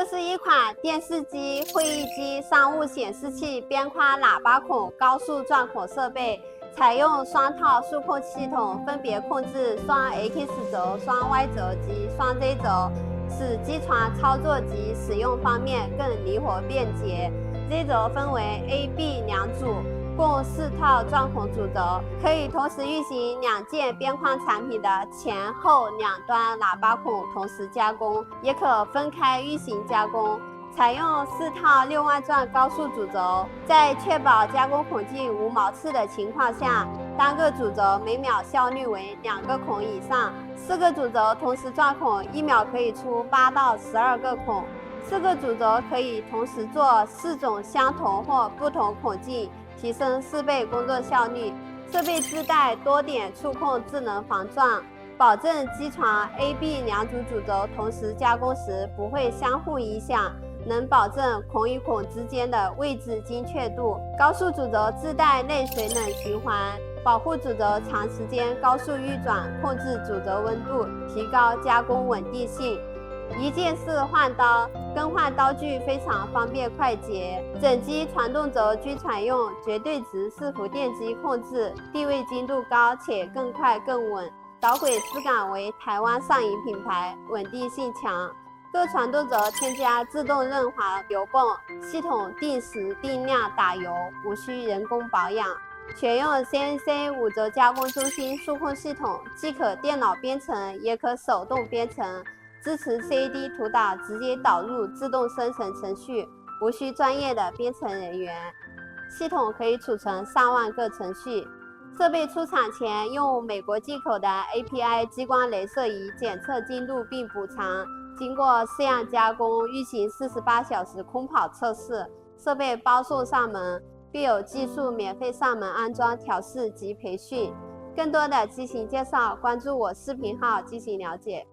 这是一款电视机、会议机、商务显示器、边框喇叭孔高速转孔设备，采用双套数控系统，分别控制双 X 轴、双 Y 轴及双 Z 轴，使机床操作及使用方面更灵活便捷。Z 轴分为 A、B 两组，共4套转孔主轴，可以同时运行2件边框产品的前后两端喇叭孔同时加工，也可分开运行加工。采用4套6万转高速主轴，在确保加工孔径无毛刺的情况下，单个主轴每秒效率为2个孔以上，4个主轴同时转孔，1秒可以出8到12个孔。4个主轴可以同时做4种相同或不同孔径，提升4倍工作效率。设备自带多点触控智能防撞，保证机床 A、B 两组主轴同时加工时不会相互影响，能保证孔与孔之间的位置精确度。高速主轴自带内水冷循环，保护主轴长时间高速运转，控制主轴温度，提高加工稳定性。一键式换刀，更换刀具非常方便快捷。整机传动轴均采用绝对值伺服电机控制，地位精度高且更快更稳。导轨丝感为台湾上影品牌，稳定性强。各传动轴添加自动润滑油泵，系统定时定量打油，无需人工保养。选用 CNC 5轴加工中心数控系统，既可电脑编程，也可手动编程。支持 CAD 图档直接导入自动生成程序，无需专业的编程人员。系统可以储存上万个程序。设备出厂前用美国进口的 API 激光雷射仪检测精度并补偿，经过试样加工，运行48小时空跑测试。设备包送上门，并有技术免费上门安装、调试及培训。更多的机型介绍，关注我视频号进行了解。